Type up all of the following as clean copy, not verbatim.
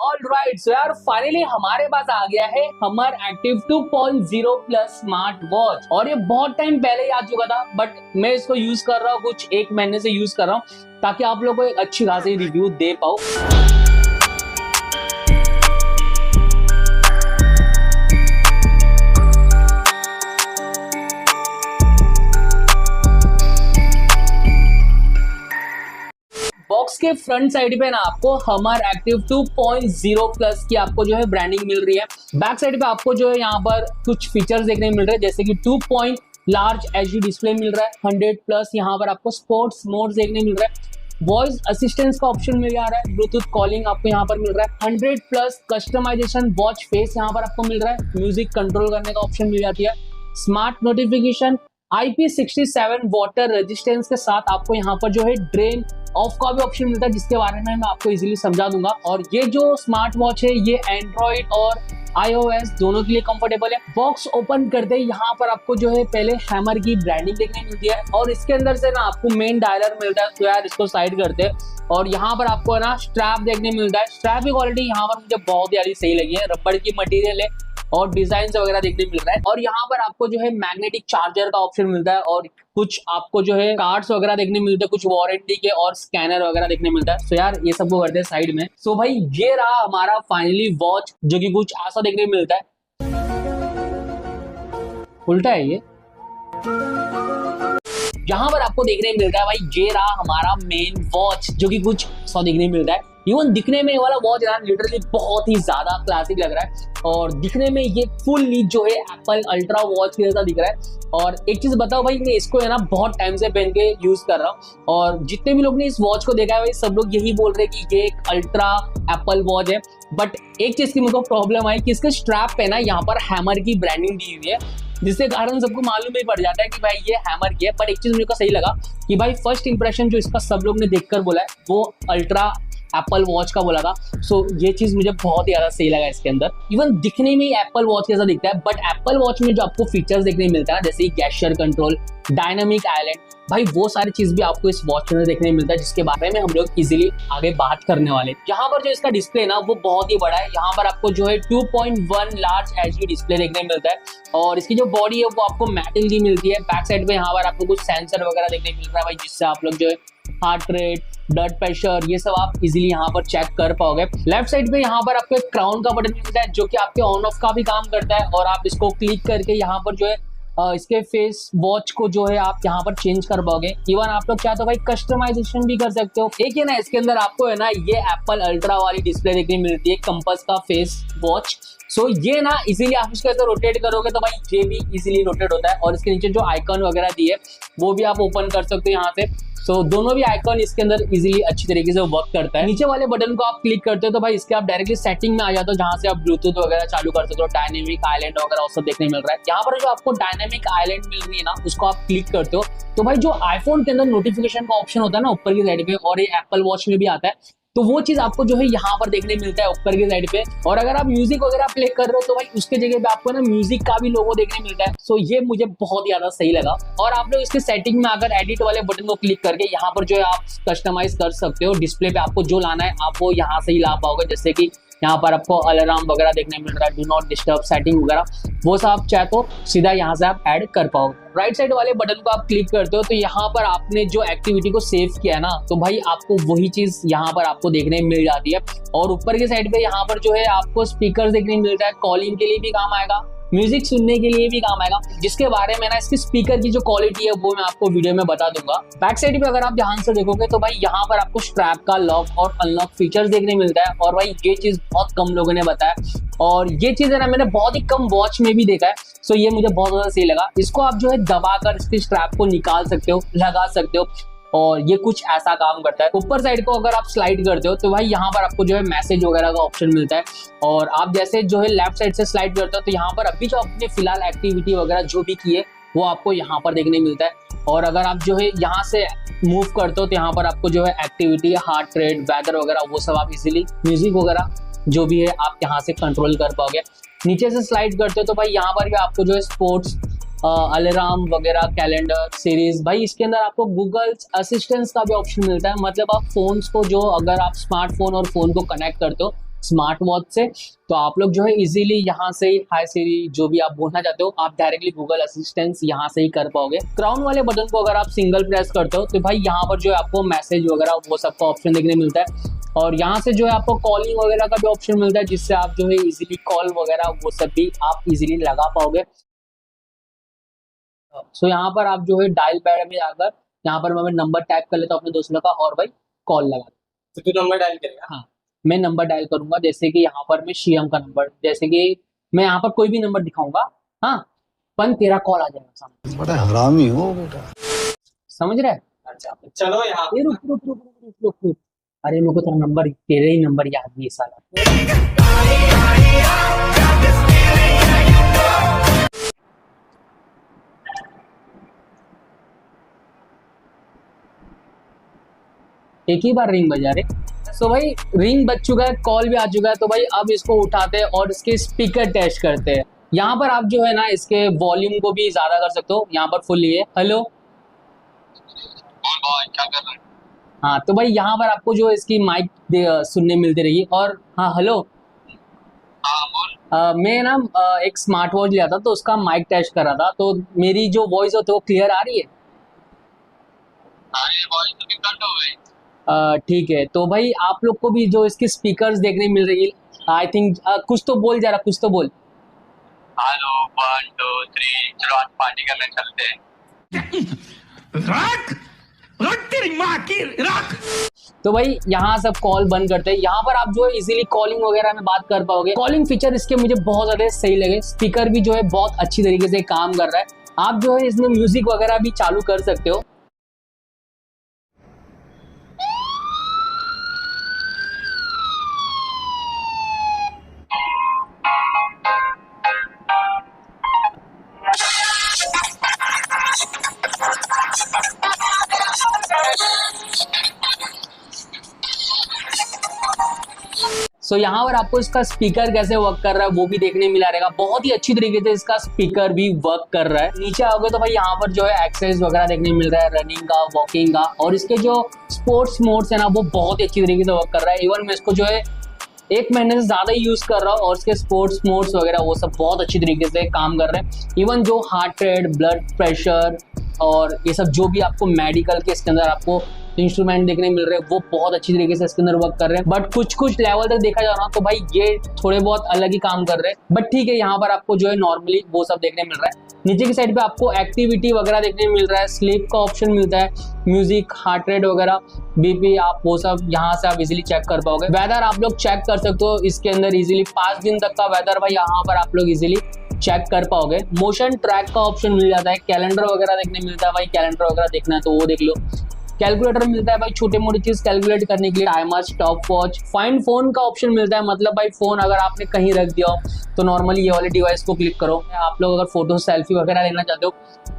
Alright so यार finally हमारे पास आ गया है हमर एक्टिव 2.0 प्लस स्मार्ट वॉच। और ये बहुत टाइम पहले ही आ चुका था, बट मैं इसको यूज कर रहा हूँ, कुछ एक महीने से यूज कर रहा हूँ ताकि आप लोगों को एक अच्छी खासी रिव्यू दे पाऊँ। बॉक्स के फ्रंट साइड पे ना आपको हमर एक्टिव 2.0 प्लस की आपको जो है ब्रांडिंग मिल रही है। बैक साइड पे आपको जो है यहाँ पर कुछ फीचर्स देखने मिल रहे हैं, जैसे कि 2 पॉइंट लार्ज एचडी डिस्प्ले मिल रहा है, 100 प्लस यहाँ पर आपको स्पोर्ट्स मोड देखने मिल रहा है, वॉइस असिस्टेंस का ऑप्शन मिल जा रहा है, ब्लूटूथ कॉलिंग आपको यहाँ पर मिल रहा है, 100 प्लस कस्टमाइजेशन वॉच फेस यहाँ पर आपको मिल रहा है, म्यूजिक कंट्रोल करने का ऑप्शन मिल जाती है, smart notification, IP67 water resistance के साथ आपको यहाँ पर जो है ड्रेन ऑफ का भी ऑप्शन मिलता है, जिसके बारे में मैं आपको इजीली समझा दूंगा। और ये जो स्मार्ट वॉच है ये एंड्रॉइड और iOS दोनों के लिए कंफर्टेबल है। बॉक्स ओपन करते ही यहाँ पर आपको जो है पहले हैमर की ब्रांडिंग देखने मिलती है और इसके अंदर से ना आपको मेन डायलर मिलता है। तो यार इसको साइड करते हैं और यहाँ पर आपको ना स्ट्रैप देखने मिलता है। स्ट्रैप की क्वालिटी यहाँ पर मुझे बहुत ही सही लगी है, रबड़ की मटेरियल है और डिजाइन वगैरह देखने मिल रहा है। और यहाँ पर आपको जो है मैग्नेटिक चार्जर का ऑप्शन मिलता है और कुछ आपको जो है कार्ड्स वगैरह देखने मिलते हैं, कुछ वारंटी के और स्कैनर वगैरह देखने मिलता है। सो यार ये सबको करते हैं साइड में। सो भाई ये रहा हमारा फाइनली वॉच, जो कि कुछ ऐसा देखने मिलता है। उल्टा है ये। यहाँ पर आपको देखने मिलता है भाई ये रहा हमारा मेन वॉच, जो कि कुछ ऐसा देखने मिलता है। इवन दिखने में ये वाला वॉच यार लिटरली बहुत ही ज्यादा क्लासिक लग रहा है और दिखने में ये फुल्ली जो है एप्पल अल्ट्रा वॉच के जैसा दिख रहा है। और एक चीज बताओ भाई, मैं इसको है ना बहुत टाइम से पहन के यूज कर रहा हूँ और जितने भी लोग ने इस वॉच को देखा है भाई सब लोग यही बोल रहे हैं कि ये एक अल्ट्रा एप्पल वॉच है। बट एक चीज की मुझको प्रॉब्लम आई कि इसके स्ट्रैप पे ना यहाँ पर हैमर की ब्रांडिंग दी हुई है, जिसके कारण सबको मालूम ही पड़ जाता है कि भाई ये हैमर की है। बट एक चीज मुझे सही लगा कि भाई फर्स्ट इंप्रेशन जो इसका सब लोग ने देखकर बोला है वो अल्ट्रा एप्पल वॉच का बोला था। सो ये चीज मुझे बहुत ही ज्यादा सही लगा इसके अंदर। इवन दिखने में ही एप्पल वॉच जैसा दिखता है, बट एप्पल वॉच में जो आपको फीचर्स देखने मिलता है जैसे गेस्चर कंट्रोल, डायनामिक आइलैंड, भाई वो सारी चीज भी आपको इस वॉच में देखने मिलता है, जिसके बारे में हम लोग इजीली आगे बात करने वाले। यहाँ पर जो इसका डिस्प्ले ना वो बहुत ही बड़ा है। यहाँ पर आपको जो है 2.1 लार्ज एचडी डिस्प्ले देखने मिलता है और इसकी जो बॉडी है वो आपको मैटिंग की मिलती है। बैक साइड पे यहाँ पर आपको कुछ सेंसर वगैरह देखने मिल रहा है भाई, जिससे आप लोग जो है हार्ट रेट, ब्लड प्रेशर ये सब आप इजीली यहाँ पर चेक कर पाओगे। लेफ्ट साइड पे यहाँ पर आपको एक क्राउन का बटन मिलता है जो कि आपके ऑन ऑफ का भी काम करता है और आप इसको क्लिक करके यहाँ पर जो है इसके फेस वॉच को जो है आप यहाँ पर चेंज कर पाओगे। इवन आप लोग चाहे तो भाई कस्टमाइजेशन भी कर सकते हो। एक है ना इसके अंदर आपको है ना ये एप्पल अल्ट्रा वाली डिस्प्ले देखने मिलती है, कंपास का फेस वॉच। सो ये ना इजीली आप इसको ऐसे रोटेट करोगे तो भाई ये भी इजीली रोटेट होता है और इसके नीचे जो आइकन वगैरह दिए वो भी आप ओपन कर सकते हो यहाँ से। सो दोनों भी आइकॉन इसके अंदर इजीली अच्छी तरीके से वर्क करता है। नीचे वाले बटन को आप क्लिक करते हो तो भाई इसके आप डायरेक्टली सेटिंग में आ जाते हो, जहां से आप ब्लूटूथ वगैरह चालू कर सकते हो, डायनेमिक आइलैंड वगैरह वो सब देखने मिल रहा है। यहाँ पर जो आपको डायनेमिक आइलैंड मिल रही है ना उसको आप क्लिक करते हो तो भाई जो आईफोन के अंदर नोटिफिकेशन का ऑप्शन होता है ना ऊपर की साइड पे, और ये एप्पल वॉच में भी आता है, तो वो चीज आपको जो है यहाँ पर देखने मिलता है ऊपर की साइड पे। और अगर आप म्यूजिक वगैरह प्ले कर रहे हो तो भाई उसके जगह पे आपको ना म्यूजिक का भी लोगो देखने मिलता है। सो ये मुझे बहुत ज्यादा सही लगा। और आप लोग इसके सेटिंग में अगर एडिट वाले बटन को क्लिक करके यहाँ पर जो है आप कस्टमाइज कर सकते हो। डिस्प्ले पे आपको जो लाना है आप वो यहाँ से ही ला पाओगे, जैसे कि यहाँ पर आपको अलार्म वगैरह देखने मिल रहा है, डू नॉट डिस्टर्ब सेटिंग वगैरह, वो सब आप चाहे तो सीधा यहाँ से आप ऐड कर पाओगे। राइट साइड वाले बटन को आप क्लिक करते हो तो यहाँ पर आपने जो एक्टिविटी को सेव किया है ना तो भाई आपको वही चीज यहाँ पर आपको देखने मिल जाती है। और ऊपर की साइड पे यहाँ पर जो है आपको स्पीकर देखने मिलता है, कॉलिंग के लिए भी काम आएगा, म्यूजिक सुनने के लिए भी काम आएगा, जिसके बारे में ना इसकी स्पीकर की जो क्वालिटी है वो मैं आपको वीडियो में बता दूंगा। बैक साइड पे अगर आप ध्यान से देखोगे तो भाई यहाँ पर आपको स्ट्रैप का लॉक और अनलॉक फीचर्स देखने मिलता है और भाई ये चीज बहुत कम लोगों ने बताया और ये चीज है ना मैंने बहुत ही कम वॉच में भी देखा है। सो ये मुझे बहुत ज्यादा सही लगा। इसको आप जो है दबाकर इसके स्ट्रैप को निकाल सकते हो, लगा सकते हो और ये कुछ ऐसा काम करता है। ऊपर साइड को अगर आप स्लाइड करते हो तो भाई यहाँ पर आपको जो है मैसेज वगैरह का ऑप्शन मिलता है और आप जैसे जो है लेफ्ट साइड से स्लाइड करते हो तो यहाँ पर अभी जो आपने फिलहाल एक्टिविटी वगैरह जो भी की है वो आपको यहाँ पर देखने मिलता है। और अगर आप जो है यहाँ से मूव करते हो तो यहाँ पर आपको जो है एक्टिविटी, हार्ट रेट, वेदर वगैरह वो सब आप इजीली म्यूजिक वगैरह जो भी है आप यहाँ से कंट्रोल कर पाओगे। नीचे से स्लाइड करते हो तो भाई यहाँ पर भी आपको जो है स्पोर्ट्स, अलार्म वगैरह, कैलेंडर, सीरीज, भाई इसके अंदर आपको गूगल असिस्टेंस का भी ऑप्शन मिलता है। मतलब आप फोन्स को जो अगर आप स्मार्टफोन और फोन को कनेक्ट करते हो स्मार्ट वॉच से। तो आप लोग जो है इजीली यहाँ से ही हाय सीरी जो भी आप बोलना चाहते हो आप डायरेक्टली गूगल असिस्टेंस यहाँ से ही कर पाओगे। क्राउन वाले बटन को अगर आप सिंगल प्रेस करते हो तो भाई यहाँ पर जो है आपको मैसेज वगैरह वो सबका ऑप्शन देखने मिलता है, और यहाँ से जो है आपको कॉलिंग वगैरह का भी ऑप्शन मिलता है, जिससे आप जो है इजीली कॉल वगैरह वो सब भी आप इजीली लगा पाओगे। सो यहाँ पर आप जो है डायल पैड में जाकर यहाँ पर मैं नंबर टाइप कर लेता हूँ अपने दोस्तों का और भाई कॉल लगा। तो तू नंबर डायल करेगा? हाँ, मैं नंबर डायल करूंगा, जैसे कि यहाँ पर मैं शियम का नंबर, जैसे कि मैं यहाँ पर कोई भी नंबर दिखाऊंगा, हाँ पन तेरा कॉल आ जाएगा सामने। बड़ा हरामी हो बेटा, समझ रहे? अच्छा चलो यहाँ ए, रुक रुक रुक रुक रुक रुक रुक। अरे मेरे को तेरा नंबर, तेरे ही नंबर याद नहीं है साला। एक ही बार रिंग बजा रहे। सो भाई रिंग बज चुका है, कॉल भी आ चुका है, तो भाई अब इसको उठाते हैं और इसके स्पीकर टेस्ट करते हैं। यहाँ पर आप जो है ना इसके वॉल्यूम को भी ज्यादा कर सकते हो, यहाँ पर फुल है। हेलो क्या कर रहा है? हाँ, तो भाई यहाँ पर आपको जो इसकी माइक सुनने मिलती रहेगी। और हाँ हेलो, हाँ बोल। मैं ना एक स्मार्ट वॉच लिया था तो उसका माइक टेस्ट कर रहा था, तो मेरी जो वॉइस होती है वो क्लियर आ रही है? अरे वॉइस तो निकल हो गई। ठीक है, तो भाई आप लोग को भी जो इसकी स्पीकर्स देखने मिल रही है, आई थिंक कुछ तो बोल, जरा कुछ तो बोल। हेलो 1 2 3 चलो आज पार्टी करने चलते हैं। रख रख तेरी माँ की रख। तो भाई यहाँ सब कॉल बंद करते हैं। यहाँ पर आप जो है इजीली कॉलिंग वगैरह में बात कर पाओगे। कॉलिंग फीचर इसके मुझे बहुत ज्यादा सही लगे। स्पीकर भी जो है बहुत अच्छी तरीके से काम कर रहा है। आप जो है इसमें म्यूजिक वगैरह भी चालू कर सकते हो। सो यहाँ पर आपको इसका स्पीकर कैसे वर्क कर रहा है वो भी देखने मिला रहेगा। बहुत ही अच्छी तरीके से इसका स्पीकर भी वर्क कर रहा है। नीचे आओगे तो भाई यहाँ पर जो है एक्सरसाइज वगैरह देखने मिल रहा है, रनिंग का, वॉकिंग का, और इसके जो स्पोर्ट्स मोड्स है ना वो बहुत ही अच्छी तरीके से वर्क कर रहा है। इवन मैं इसको जो है 1 महीने से ज्यादा यूज कर रहा हूँ और इसके स्पोर्ट्स मोड्स वगैरह वो सब बहुत अच्छी तरीके से काम कर रहे हैं। इवन जो हार्ट रेट, ब्लड प्रेशर और ये सब जो भी आपको मेडिकल के इसके अंदर आपको इंस्ट्रूमेंट देखने मिल रहे हैं वो बहुत अच्छी तरीके से इसके अंदर वर्क कर रहे हैं। बट कुछ कुछ लेवल तक देखा जा रहा है तो भाई ये थोड़े बहुत अलग ही काम कर रहे हैं। बट ठीक है, यहाँ पर आपको जो है नॉर्मली वो सब देखने मिल रहा है। नीचे की साइड पे आपको एक्टिविटी वगैरह देखने मिल रहा है, स्लीप का ऑप्शन मिलता है, म्यूजिक, हार्ट रेट वगैरह, बीपी, आप वो सब यहाँ से आप इजीली चेक कर पाओगे। वेदर आप लोग चेक कर सकते हो इसके अंदर इजीली, 5 दिन तक का वेदर भाई यहाँ पर आप लोग इजीली चेक कर पाओगे। मोशन ट्रैक का ऑप्शन मिल जाता है, कैलेंडर वगैरह देखने मिलता है। भाई कैलेंडर वगैरह देखना है तो वो देख लो। कैलकुलेटर मिलता है भाई छोटे मोटी चीज कैलकुलेट करने के लिए। Timer, stop watch, find phone का ऑप्शन मिलता है, मतलब भाई फोन अगर आपने कहीं रख दिया हो तो नॉर्मली ये वाले डिवाइस को क्लिक करो। आप लोग अगर फोटो सेल्फी वगैरह लेना चाहते हो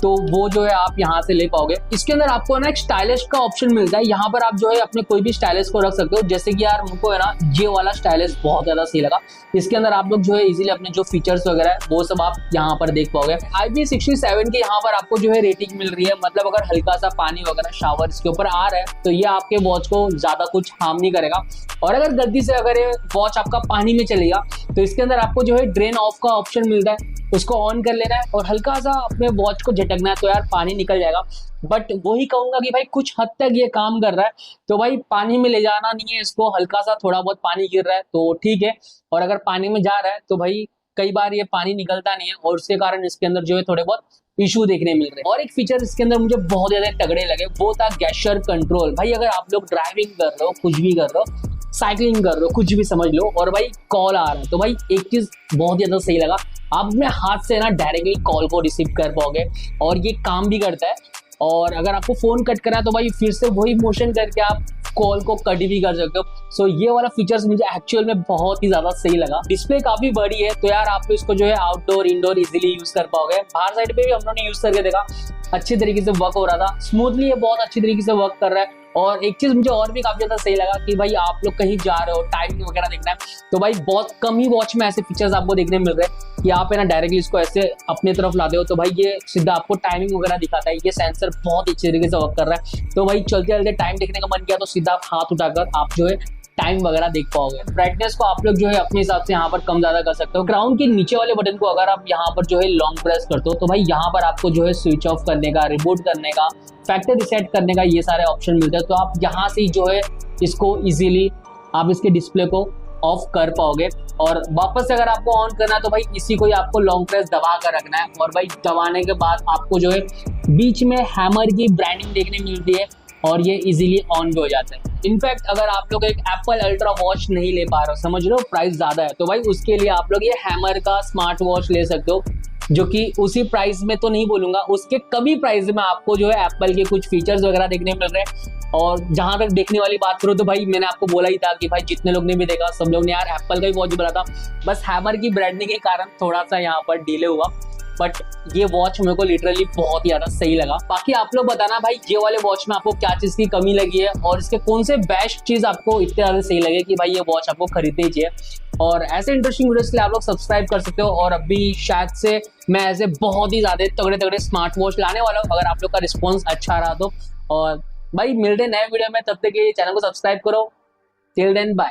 तो वो जो है आप यहाँ से ले पाओगे। इसके अंदर आपको ना एक स्टाइलिश का ऑप्शन मिलता है, यहाँ पर आप जो है अपने कोई भी स्टाइलिश को रख सकते हो। जैसे कि यार मुझको है ना ये वाला स्टाइलिश बहुत ज्यादा सही लगा। इसके अंदर आप लोग जो है इजीली अपने जो फीचर्स वगैरह है वो सब आप यहाँ पर देख पाओगे। IP67 के यहाँ पर आपको जो है रेटिंग मिल रही है, मतलब अगर हल्का सा पानी वगैरह शावर इसके ऊपर आ रहा है तो ये आपके वॉच को ज्यादा कुछ हार्म नहीं करेगा। और अगर गलती से अगर ये वॉच आपका पानी में चलेगा तो इसके अंदर आपको जो है ड्रेन ऑफ का ऑप्शन मिलता है, उसको ऑन कर लेना है और हल्का सा अपने वॉच को झटकना है तो यार पानी निकल जाएगा। बट वही कहूंगा कि भाई कुछ हद तक ये काम कर रहा है, तो भाई पानी में ले जाना नहीं है इसको, हल्का सा थोड़ा बहुत पानी गिर रहा है तो ठीक है। और अगर पानी में जा रहा है तो भाई कई बार ये पानी निकलता नहीं है और उसके कारण इसके अंदर जो है थोड़े बहुत इशू देखने मिल रहे हैं। और एक फीचर इसके अंदर मुझे बहुत ज्यादा तगड़े लगे, वो था गेस्चर कंट्रोल। भाई अगर आप लोग ड्राइविंग कर रहे हो, कुछ भी कर रहे हो, साइकिलिंग कर रहे हो, कुछ भी समझ लो, और भाई कॉल आ रहा है तो भाई एक चीज बहुत ज्यादा सही लगा, आप अपने हाथ से ना डायरेक्टली कॉल को रिसीव कर पाओगे और ये काम भी करता है। और अगर आपको फोन कट करा तो भाई फिर से वही मोशन करके आप कॉल को कट भी कर सकते हो। सो ये वाला फीचर्स मुझे एक्चुअल में बहुत ही ज्यादा सही लगा। डिस्प्ले काफी बड़ी है तो यार आप इसको जो है आउटडोर, इंडोर इजीली यूज कर पाओगे। बाहर साइड पे भी हम लोगों ने यूज करके देखा, अच्छे तरीके से वर्क हो रहा था, स्मूथली ये बहुत अच्छी तरीके से वर्क कर रहा है। और एक चीज मुझे और भी काफी ज्यादा सही लगा कि भाई आप लोग कहीं जा रहे हो, टाइमिंग वगैरह देखना है तो भाई बहुत कम ही वॉच में ऐसे फीचर्स आपको देखने मिल रहे हैं कि आप है ना डायरेक्टली इसको ऐसे अपने तरफ लाते हो तो भाई ये सीधा आपको टाइमिंग वगैरह दिखाता है। ये सेंसर बहुत अच्छी तरीके से वर्क कर रहा है। तो भाई चलते चलते टाइम देखने का मन किया तो सीधा आप हाथ उठाकर आप जो है टाइम वगैरह देख पाओगे। ब्राइटनेस को आप लोग जो है अपने हिसाब से यहाँ पर कम ज्यादा कर सकते हो। क्राउन के नीचे वाले बटन को अगर आप यहाँ पर जो है लॉन्ग प्रेस करते हो तो भाई यहाँ पर आपको जो है स्विच ऑफ करने का, रिबूट करने का, फैक्ट्री रिसेट करने का ये सारे ऑप्शन मिलते हैं। तो आप यहाँ से जो है इसको इजीली आप इसके डिस्प्ले को ऑफ कर पाओगे। और वापस से अगर आपको ऑन करना है तो भाई इसी को ही आपको लॉन्ग प्रेस दबा कर रखना है, और भाई दबाने के बाद आपको जो है बीच में हैमर की ब्रांडिंग देखने मिलती है और ये इजीली ऑन भी हो जाता है। इनफैक्ट अगर आप लोग एक एप्पल अल्ट्रा वॉच नहीं ले पा रहे हो, समझ लो प्राइस ज्यादा है, तो भाई उसके लिए आप लोग ये हैमर का स्मार्ट वॉच ले सकते हो, जो कि उसी प्राइस में तो नहीं बोलूंगा, उसके कमी प्राइस में आपको जो है एप्पल के कुछ फीचर्स वगैरह देखने मिल रहे हैं। और जहां तक देखने वाली बात करो तो भाई मैंने आपको बोला ही था कि भाई जितने लोग ने भी देखा सब लोग ने यार एप्पल का ही वॉच बोला था, बस हैमर की ब्रांडिंग के कारण थोड़ा सा यहाँ पर डिले हुआ। बट ये वॉच मेरे को लिटरली बहुत ही ज्यादा सही लगा। बाकी आप लोग बताना भाई ये वाले वॉच में आपको क्या चीज की कमी लगी है और इसके कौन से बेस्ट चीज आपको इतने ज्यादा सही लगे कि भाई ये वॉच आपको खरीदनी चाहिए। और ऐसे इंटरेस्टिंग वीडियोस के लिए आप लोग सब्सक्राइब कर सकते हो। और अभी शायद से मैं ऐसे बहुत ही ज्यादा तगड़े तगड़े स्मार्ट वॉच लाने वाला हूँ, अगर आप लोग का रिस्पॉन्स अच्छा रहा तो। और भाई मिलते हैं नए वीडियो में, तब तक के लिए चैनल को सब्सक्राइब करो। Till then bye.